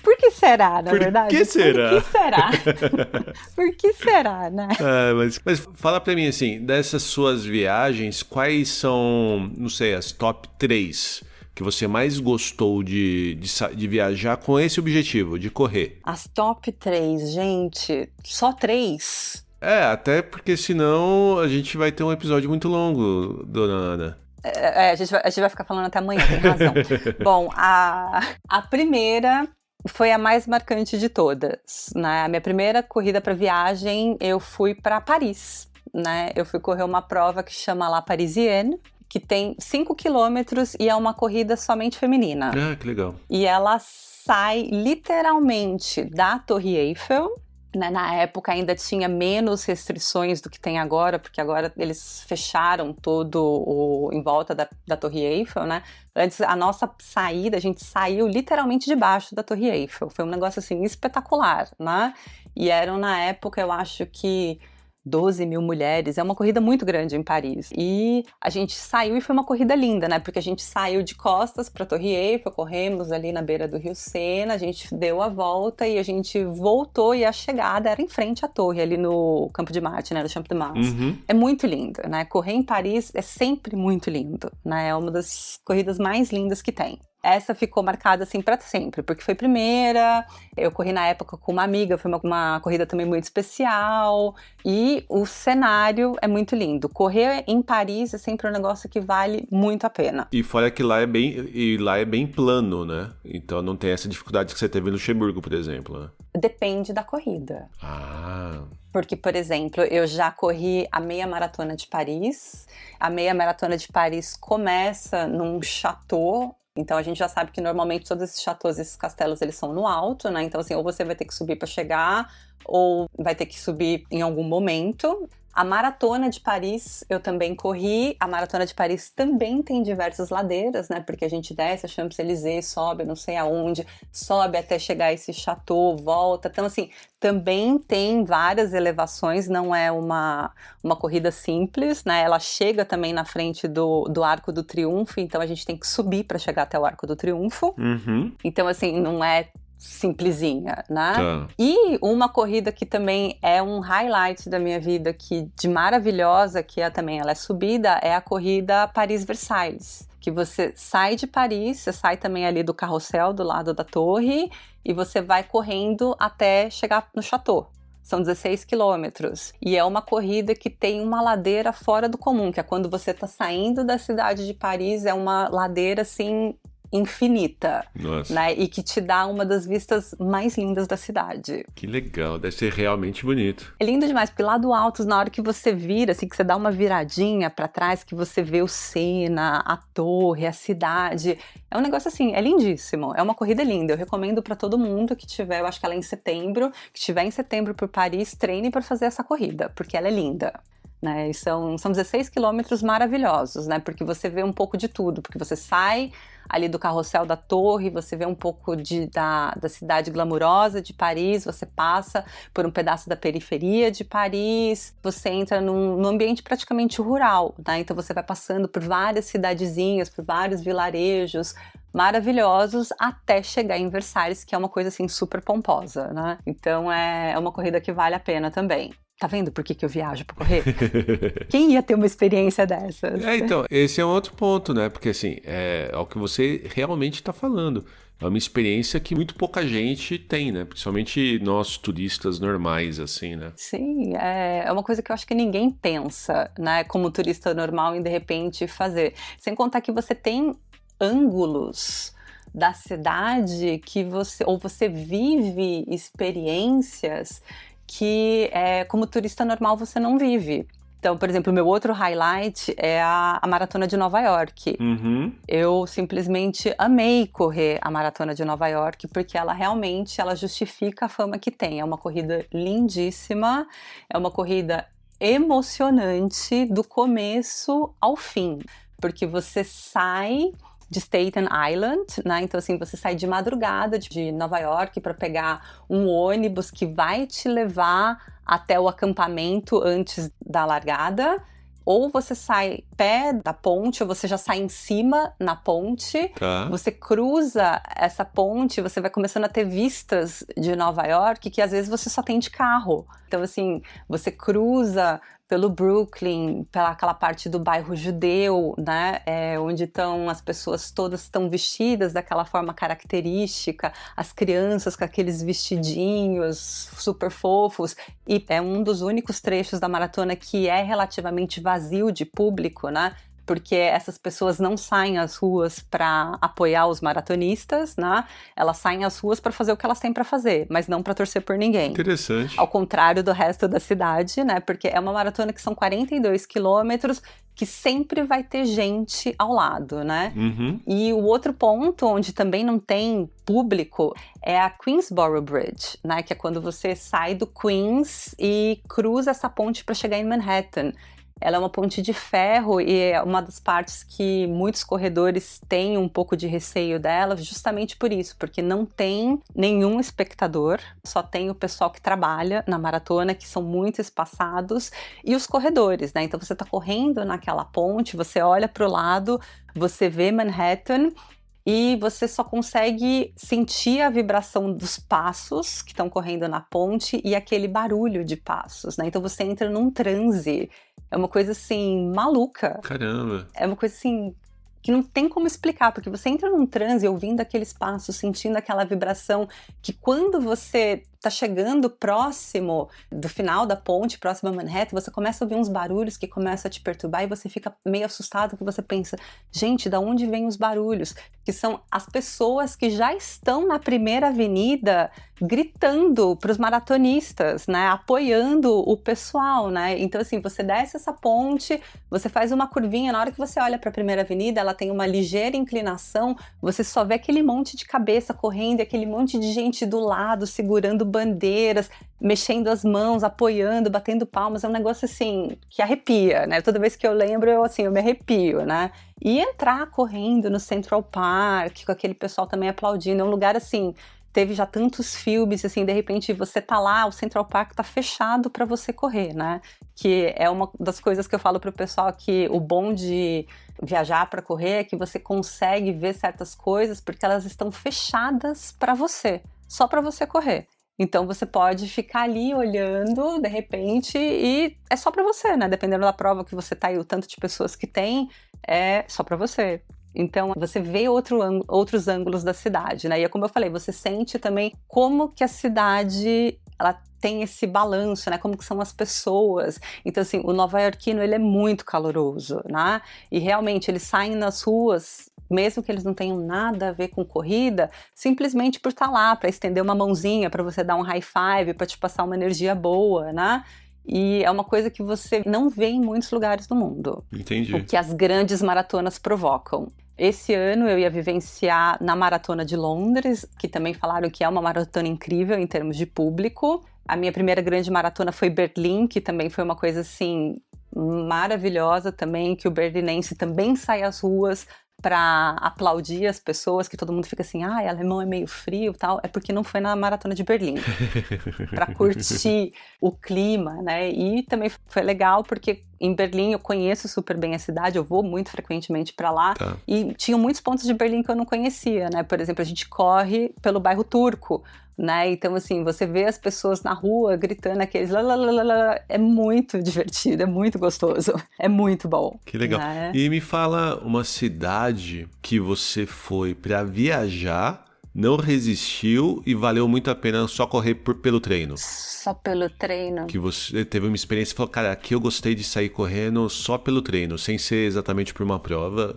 Por que será? Na verdade? Por que será? Por que será? Por que será, né? Mas fala pra mim, assim, dessas suas viagens, quais são, não sei, as top 3 que você mais gostou de viajar com esse objetivo, de correr? As top 3, gente, só 3? Até porque senão a gente vai ter um episódio muito longo, dona Ana. A gente vai ficar falando até amanhã, tem razão. Bom, a primeira foi a mais marcante de todas, né? A minha primeira corrida para viagem, eu fui para Paris, né? Eu fui correr uma prova que chama La Parisienne, que tem 5 quilômetros e é uma corrida somente feminina. Ah, que legal. E ela sai literalmente da Torre Eiffel, né? Na época ainda tinha menos restrições do que tem agora, porque agora eles fecharam todo em volta da Torre Eiffel, né? Antes, a nossa saída, a gente saiu literalmente debaixo da Torre Eiffel. Foi um negócio, assim, espetacular, né? E eram, na época, eu acho que 12 mil mulheres, é uma corrida muito grande em Paris. E a gente saiu e foi uma corrida linda, né? Porque a gente saiu de costas para a Torre Eiffel, corremos ali na beira do Rio Sena, a gente deu a volta e a gente voltou e a chegada era em frente à torre, ali no Campo de Marte, né? No Champ de Mars. Uhum. É muito lindo, né? Correr em Paris é sempre muito lindo, né? É uma das corridas mais lindas que tem. Essa ficou marcada assim para sempre, porque foi primeira, eu corri na época com uma amiga, foi uma corrida também muito especial e o cenário é muito lindo. Correr em Paris é sempre um negócio que vale muito a pena. E fora que lá é bem plano, né? Então não tem essa dificuldade que você teve no Luxemburgo, por exemplo, né? Depende da corrida. Porque, por exemplo, eu já corri a meia maratona de Paris. A meia maratona de Paris começa num chateau. Então a gente já sabe que normalmente todos esses chateaus, esses castelos, eles são no alto, né? Então assim, ou você vai ter que subir para chegar, ou vai ter que subir em algum momento. A Maratona de Paris eu também corri. A Maratona de Paris também tem diversas ladeiras, né? Porque a gente desce a Champs-Élysées, sobe não sei aonde, sobe até chegar a esse chateau, volta. Então, assim, também tem várias elevações, não é uma corrida simples, né? Ela chega também na frente do Arco do Triunfo, então a gente tem que subir para chegar até o Arco do Triunfo. Uhum. Então, assim, não é simplesinha, né? Tá. E uma corrida que também é um highlight da minha vida, que de maravilhosa, que também ela é subida, é a corrida Paris-Versailles. Que você sai de Paris, você sai também ali do carrossel do lado da torre e você vai correndo até chegar no chateau. São 16 quilômetros. E é uma corrida que tem uma ladeira fora do comum, que é quando você está saindo da cidade de Paris, é uma ladeira assim infinita, Nossa, né? E que te dá uma das vistas mais lindas da cidade. que legal. Deve ser realmente bonito. É lindo demais, porque lá do alto, na hora que você vira, assim, que você dá uma viradinha pra trás, que você vê o Sena, a torre, a cidade, é um negócio assim, é lindíssimo, é uma corrida linda, eu recomendo pra todo mundo que tiver, eu acho que ela é em setembro, que tiver em setembro por Paris, treine pra fazer essa corrida, porque ela é linda. Né, e são 16 quilômetros maravilhosos, né, porque você vê um pouco de tudo, porque você sai ali do carrossel da torre, você vê um pouco da cidade glamurosa de Paris, você passa por um pedaço da periferia de Paris, você entra num ambiente praticamente rural, né, então você vai passando por várias cidadezinhas, por vários vilarejos maravilhosos até chegar em Versalhes, que é uma coisa assim super pomposa, né, então é uma corrida que vale a pena também. Tá vendo por que eu viajo pra correr? Quem ia ter uma experiência dessas? Então, esse é um outro ponto, né? Porque assim, é o que você realmente está falando. É uma experiência que muito pouca gente tem, né? Principalmente nós turistas normais, assim, né? Sim, é uma coisa que eu acho que ninguém pensa, né? Como turista normal em de repente fazer. Sem contar que você tem ângulos da cidade que você vive experiências que como turista normal você não vive. Então, por exemplo, o meu outro highlight é a Maratona de Nova York. Uhum. Eu simplesmente amei correr a Maratona de Nova York, porque ela justifica a fama que tem. É uma corrida lindíssima, é uma corrida emocionante do começo ao fim, porque você sai de Staten Island, né? Então assim, você sai de madrugada de Nova York para pegar um ônibus que vai te levar até o acampamento antes da largada, ou você sai pé da ponte, ou você já sai em cima na ponte, Tá. você cruza essa ponte, você vai começando a ter vistas de Nova York que às vezes você só tem de carro. Então assim, você cruza pelo Brooklyn, pela aquela parte do bairro judeu, né, onde as pessoas todas estão vestidas daquela forma característica, as crianças com aqueles vestidinhos super fofos, e é um dos únicos trechos da maratona que é relativamente vazio de público, né, porque essas pessoas não saem às ruas para apoiar os maratonistas, né? Elas saem às ruas para fazer o que elas têm para fazer, mas não para torcer por ninguém. Interessante. Ao contrário do resto da cidade, né? Porque é uma maratona que são 42 quilômetros, que sempre vai ter gente ao lado, né? Uhum. E o outro ponto onde também não tem público é a Queensboro Bridge, né? Que é quando você sai do Queens e cruza essa ponte para chegar em Manhattan. Ela é uma ponte de ferro e é uma das partes que muitos corredores têm um pouco de receio dela, justamente por isso, porque não tem nenhum espectador, só tem o pessoal que trabalha na maratona, que são muito espaçados, e os corredores, né? Então você está correndo naquela ponte, você olha para o lado, você vê Manhattan, e você só consegue sentir a vibração dos passos que estão correndo na ponte e aquele barulho de passos, né? Então você entra num transe. É uma coisa assim, maluca. Caramba. É uma coisa assim que não tem como explicar, porque você entra num transe ouvindo aqueles passos, sentindo aquela vibração, que quando você tá chegando próximo do final da ponte, próximo a Manhattan, você começa a ouvir uns barulhos que começam a te perturbar e você fica meio assustado, que você pensa, gente, da onde vêm os barulhos? Que são as pessoas que já estão na primeira avenida gritando para os maratonistas, né, apoiando o pessoal, né? Então assim, você desce essa ponte, você faz uma curvinha, na hora que você olha para a primeira avenida, ela tem uma ligeira inclinação, você só vê aquele monte de cabeça correndo, aquele monte de gente do lado segurando bandeiras, mexendo as mãos, apoiando, batendo palmas, é um negócio assim que arrepia, né? Toda vez que eu lembro, eu me arrepio, né? E entrar correndo no Central Park, com aquele pessoal também aplaudindo, é um lugar assim, teve já tantos filmes, assim, de repente você tá lá, o Central Park tá fechado para você correr, né? Que é uma das coisas que eu falo pro pessoal, que o bom de viajar para correr é que você consegue ver certas coisas porque elas estão fechadas para você, só para você correr. Então você pode ficar ali olhando, de repente, e é só para você, né? Dependendo da prova que você tá e o tanto de pessoas que tem, é só para você. Então você vê outros ângulos da cidade, né? E é como eu falei, você sente também como que a cidade ela tem esse balanço, né? Como que são as pessoas. Então assim, o nova-iorquino ele é muito caloroso, né? E realmente eles saem nas ruas mesmo que eles não tenham nada a ver com corrida, simplesmente por estar lá, para estender uma mãozinha, para você dar um high five, para te passar uma energia boa, né? E é uma coisa que você não vê em muitos lugares do mundo. Entendi. O que as grandes maratonas provocam. Esse ano eu ia vivenciar na Maratona de Londres, que também falaram que é uma maratona incrível em termos de público. A minha primeira grande maratona foi Berlim, que também foi uma coisa assim maravilhosa também, que o berlinense também sai às ruas para aplaudir as pessoas, que todo mundo fica assim, alemão é meio frio e tal, é porque não foi na Maratona de Berlim, para curtir o clima, né, e também foi legal porque em Berlim eu conheço super bem a cidade, eu vou muito frequentemente para lá, e tinha muitos pontos de Berlim que eu não conhecia, né, por exemplo, a gente corre pelo bairro Turco, né? Então, assim, você vê as pessoas na rua gritando aqueles lá, é muito divertido, é muito gostoso, é muito bom. Que legal. Né? E me fala uma cidade que você foi para viajar, não resistiu e valeu muito a pena só correr pelo treino. Só pelo treino. Que você teve uma experiência e falou, cara, aqui eu gostei de sair correndo só pelo treino, sem ser exatamente por uma prova.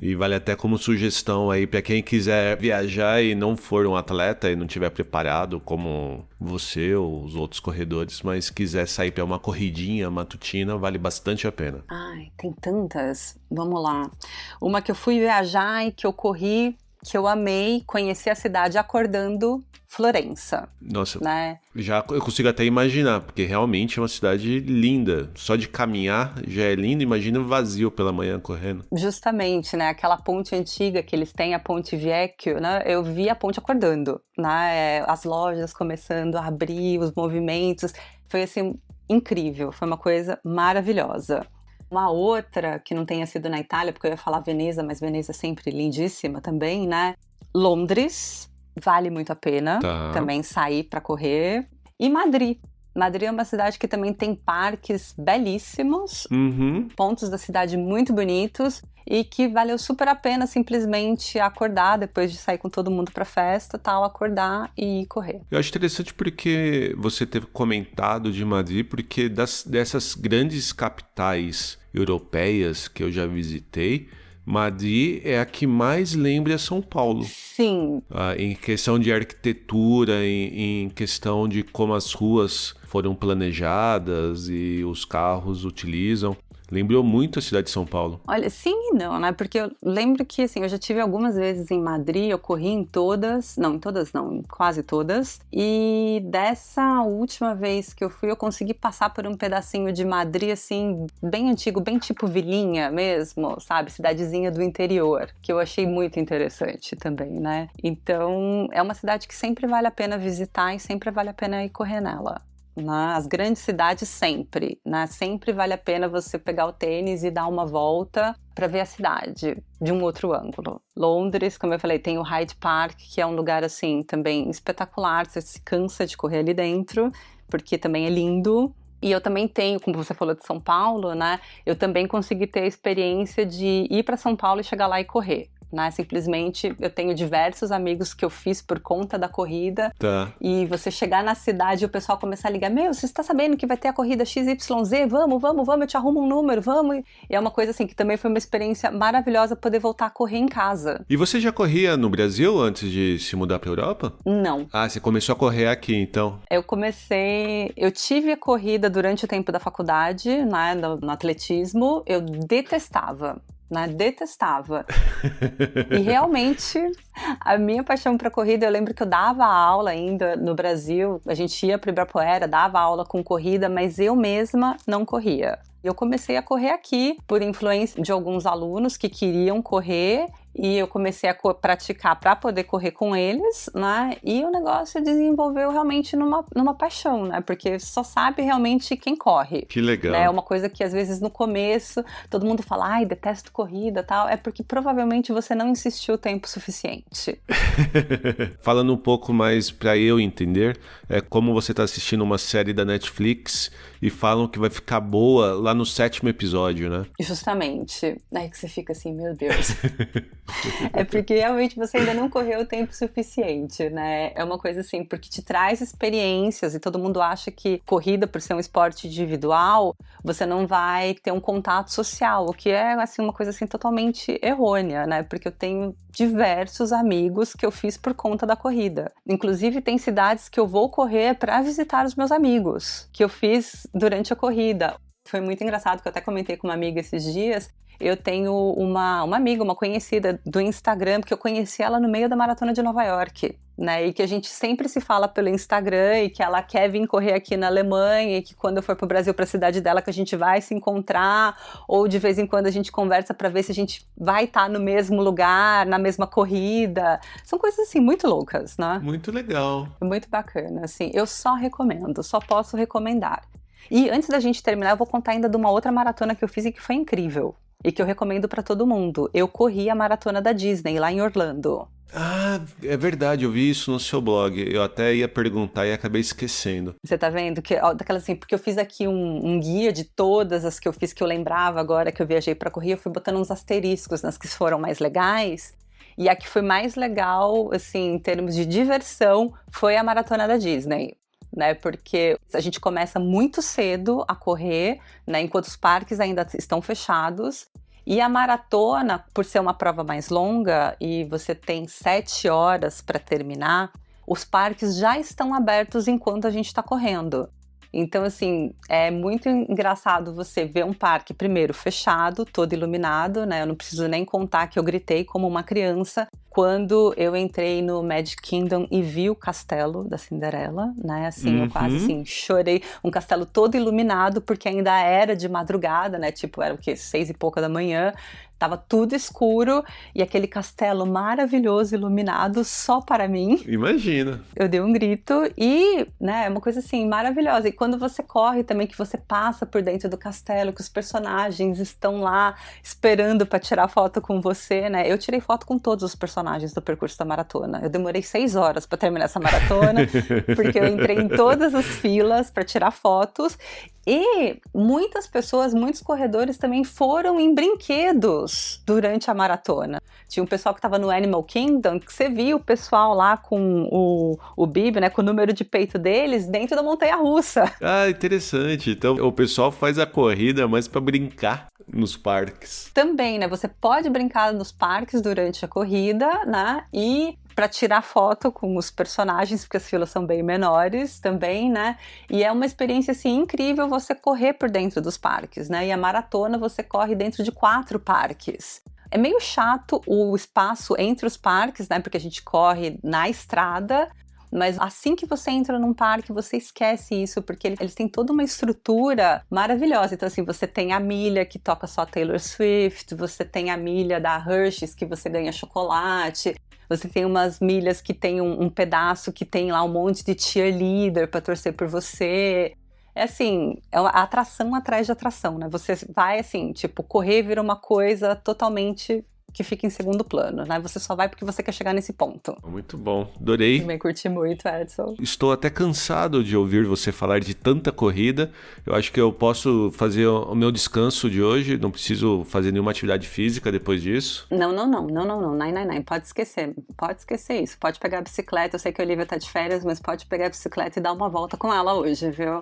E vale até como sugestão aí para quem quiser viajar e não for um atleta e não estiver preparado como você ou os outros corredores, mas quiser sair para uma corridinha matutina, vale bastante a pena. Ai, tem tantas. Vamos lá. Uma que eu fui viajar e que eu corri, que eu amei, conheci a cidade acordando, Florença. Nossa, né? Já eu consigo até imaginar, porque realmente é uma cidade linda. Só de caminhar já é lindo, imagina vazio pela manhã correndo. Justamente, né? Aquela ponte antiga que eles têm, a Ponte Vecchio, né? Eu vi a ponte acordando, né? As lojas começando a abrir, os movimentos. Foi, assim, incrível. Foi uma coisa maravilhosa. Uma outra, que não tenha sido na Itália, porque eu ia falar Veneza, mas Veneza é sempre lindíssima também, né? Londres. Vale muito a pena também sair para correr. E Madrid. Madrid é uma cidade que também tem parques belíssimos, pontos da cidade muito bonitos e que valeu super a pena simplesmente acordar depois de sair com todo mundo para festa, tal, acordar e ir correr. Eu acho interessante porque você teve comentado de Madrid, porque dessas grandes capitais europeias que eu já visitei, Madrid é a que mais lembra São Paulo. Sim. Em questão de arquitetura, em questão de como as ruas foram planejadas e os carros utilizam. Lembrou muito a cidade de São Paulo. Olha, sim e não, né? Porque eu lembro que, assim, eu já tive algumas vezes em Madrid, eu corri em quase todas. E dessa última vez que eu fui, eu consegui passar por um pedacinho de Madrid, assim, bem antigo, bem tipo vilinha mesmo, sabe? Cidadezinha do interior, que eu achei muito interessante também, né? Então, é uma cidade que sempre vale a pena visitar e sempre vale a pena ir correr nela. As grandes cidades sempre, né? Sempre vale a pena você pegar o tênis e dar uma volta para ver a cidade de um outro ângulo. Londres, como eu falei, tem o Hyde Park, que é um lugar assim também espetacular, você se cansa de correr ali dentro, porque também é lindo. E eu também tenho, como você falou de São Paulo, né? Eu também consegui ter a experiência de ir para São Paulo e chegar lá e correr. Né? Simplesmente eu tenho diversos amigos que eu fiz por conta da corrida e você chegar na cidade e o pessoal começar a ligar, você está sabendo que vai ter a corrida XYZ? Vamos, eu te arrumo um número, vamos. E é uma coisa assim que também foi uma experiência maravilhosa poder voltar a correr em casa. E você já corria no Brasil antes de se mudar para a Europa? Não. Você começou a correr aqui então? Eu tive a corrida durante o tempo da faculdade, né, no atletismo, eu detestava. E realmente a minha paixão para corrida, eu lembro que eu dava aula ainda no Brasil, a gente ia para Ibirapuera, dava aula com corrida, mas eu mesma não corria. Eu comecei a correr aqui por influência de alguns alunos que queriam correr e eu comecei a praticar para poder correr com eles, né? E o negócio desenvolveu realmente numa paixão, né? Porque só sabe realmente quem corre. Que legal. É uma coisa que às vezes no começo todo mundo fala, detesto corrida e tal, é porque provavelmente você não insistiu o tempo suficiente. Falando um pouco mais para eu entender, é como você tá assistindo uma série da Netflix e falam que vai ficar boa lá no 7º episódio, né? Justamente. Aí que você fica assim, meu Deus. É porque realmente você ainda não correu o tempo suficiente, né? É uma coisa assim, porque te traz experiências e todo mundo acha que corrida, por ser um esporte individual, você não vai ter um contato social, o que é assim uma coisa assim totalmente errônea, né? Porque eu tenho diversos amigos que eu fiz por conta da corrida. Inclusive tem cidades que eu vou correr para visitar os meus amigos, que eu fiz durante a corrida. Foi muito engraçado, que eu até comentei com uma amiga esses dias. Eu tenho uma amiga, uma conhecida do Instagram, que eu conheci ela no meio da Maratona de Nova York, né? E que a gente sempre se fala pelo Instagram e que ela quer vir correr aqui na Alemanha e que quando eu for para o Brasil, para a cidade dela, que a gente vai se encontrar, ou de vez em quando a gente conversa para ver se a gente vai estar no mesmo lugar, na mesma corrida. São coisas assim muito loucas, né? Muito legal. Muito bacana, assim. Eu só recomendo, só posso recomendar. E antes da gente terminar, eu vou contar ainda de uma outra maratona que eu fiz e que foi incrível. E que eu recomendo para todo mundo. Eu corri a maratona da Disney, lá em Orlando. Ah, é verdade, eu vi isso no seu blog. Eu até ia perguntar e acabei esquecendo. Você tá vendo? Que, ó, daquela assim, porque eu fiz aqui um guia de todas as que eu fiz, que eu lembrava agora que eu viajei para correr, eu fui botando uns asteriscos nas que foram mais legais. E a que foi mais legal, assim, em termos de diversão, foi a maratona da Disney. Né, porque a gente começa muito cedo a correr, né, enquanto os parques ainda estão fechados, e a maratona, por ser uma prova mais longa e você tem 7 horas para terminar, os parques já estão abertos enquanto a gente está correndo. Então, assim, é muito engraçado você ver um parque, primeiro, fechado, todo iluminado, né? Eu não preciso nem contar que eu gritei como uma criança quando eu entrei no Magic Kingdom e vi o castelo da Cinderela, né? Assim, eu quase, assim, chorei. Um castelo todo iluminado, porque ainda era de madrugada, né? Tipo, era o quê? 6 e pouca da manhã. Tava tudo escuro e aquele castelo maravilhoso, iluminado, só para mim. Imagina. Eu dei um grito e, né, é uma coisa assim, maravilhosa. E quando você corre também, que você passa por dentro do castelo, que os personagens estão lá esperando para tirar foto com você, né? Eu tirei foto com todos os personagens do percurso da maratona. Eu demorei 6 horas para terminar essa maratona, porque eu entrei em todas as filas para tirar fotos. E muitas pessoas, muitos corredores também foram em brinquedos durante a maratona. Tinha um pessoal que estava no Animal Kingdom, que você viu o pessoal lá com o bib, né, com o número de peito deles, dentro da montanha-russa. Ah, interessante. Então o pessoal faz a corrida mais para brincar nos parques. Também, né, você pode brincar nos parques durante a corrida, né, e para tirar foto com os personagens, porque as filas são bem menores também, né? E é uma experiência, assim, incrível você correr por dentro dos parques, né? E a maratona você corre dentro de 4 parques. É meio chato o espaço entre os parques, né? Porque a gente corre na estrada, mas assim que você entra num parque, você esquece isso, porque eles têm toda uma estrutura maravilhosa. Então, assim, você tem a milha que toca só Taylor Swift, você tem a milha da Hershey's que você ganha chocolate, você tem umas milhas que tem um pedaço que tem lá um monte de cheerleader para torcer por você. É assim, é uma atração atrás de atração, né? Você vai assim, tipo, correr vira uma coisa totalmente que fica em segundo plano, né? Você só vai porque você quer chegar nesse ponto. Muito bom, adorei. Também curti muito, Edson. Estou até cansado de ouvir você falar de tanta corrida. Eu acho que eu posso fazer o meu descanso de hoje, não preciso fazer nenhuma atividade física depois disso. Não. Pode esquecer isso. Pode pegar a bicicleta, eu sei que a Olivia tá de férias, mas pode pegar a bicicleta e dar uma volta com ela hoje, viu?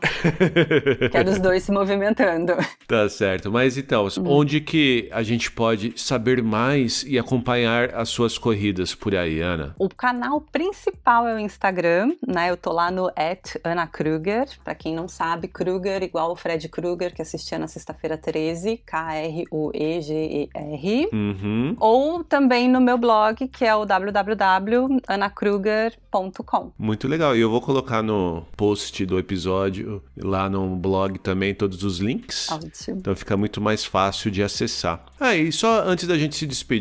Quero os dois se movimentando. Tá certo, mas então, onde que a gente pode saber mais e acompanhar as suas corridas por aí, Ana? O canal principal é o Instagram, né? Eu tô lá no @AnaKruger. Pra quem não sabe, Kruger igual o Fred Krueger, que assistia na sexta-feira 13, Krueger. Ou também no meu blog, que é o www.anakruger.com. Muito legal. E eu vou colocar no post do episódio, lá no blog também, todos os links. Ótimo. Então fica muito mais fácil de acessar. E só antes da gente se despedir,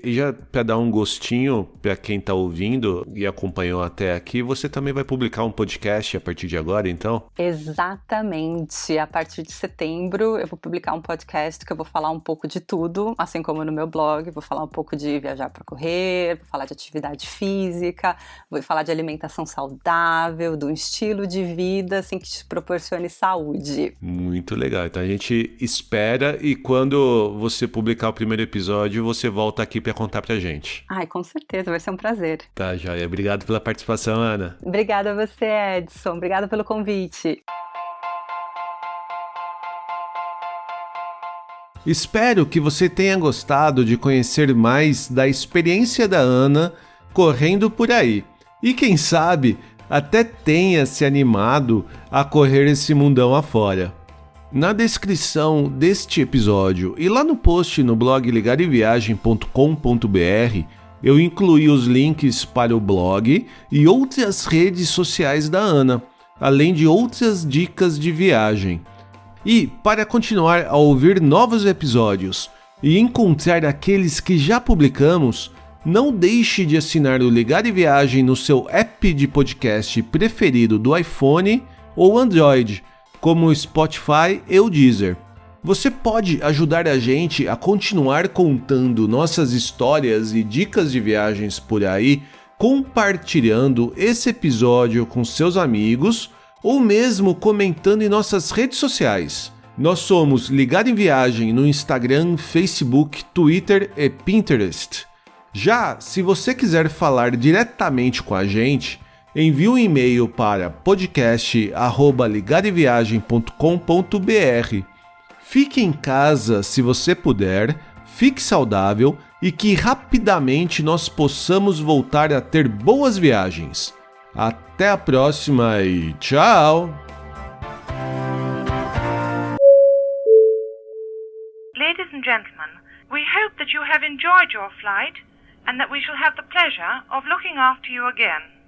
e já para dar um gostinho para quem tá ouvindo e acompanhou até aqui, você também vai publicar um podcast a partir de agora, então? Exatamente. A partir de setembro eu vou publicar um podcast que eu vou falar um pouco de tudo, assim como no meu blog. Vou falar um pouco de viajar para correr, vou falar de atividade física, vou falar de alimentação saudável, do estilo de vida, assim, que te proporcione saúde. Muito legal. Então a gente espera e quando você publicar o primeiro episódio, você volta aqui para contar pra gente. Ai, com certeza, vai ser um prazer. Tá, joia. Obrigado pela participação, Ana. Obrigada a você, Edson. Obrigada pelo convite. Espero que você tenha gostado de conhecer mais da experiência da Ana correndo por aí. E quem sabe até tenha se animado a correr esse mundão afora. Na descrição deste episódio e lá no post no blog ligareviagem.com.br eu incluí os links para o blog e outras redes sociais da Ana, além de outras dicas de viagem. E, para continuar a ouvir novos episódios e encontrar aqueles que já publicamos, não deixe de assinar o Ligar e Viagem no seu app de podcast preferido do iPhone ou Android, como o Spotify e o Deezer. Você pode ajudar a gente a continuar contando nossas histórias e dicas de viagens por aí, compartilhando esse episódio com seus amigos ou mesmo comentando em nossas redes sociais. Nós somos Ligar em Viagem no Instagram, Facebook, Twitter e Pinterest. Já, se você quiser falar diretamente com a gente, envie um e-mail para podcast@ligareviagem.com.br. Fique em casa se você puder, fique saudável e que rapidamente nós possamos voltar a ter boas viagens. Até a próxima e tchau! Ladies and gentlemen, we hope that you have enjoyed your flight and that we shall have the pleasure of looking after you again.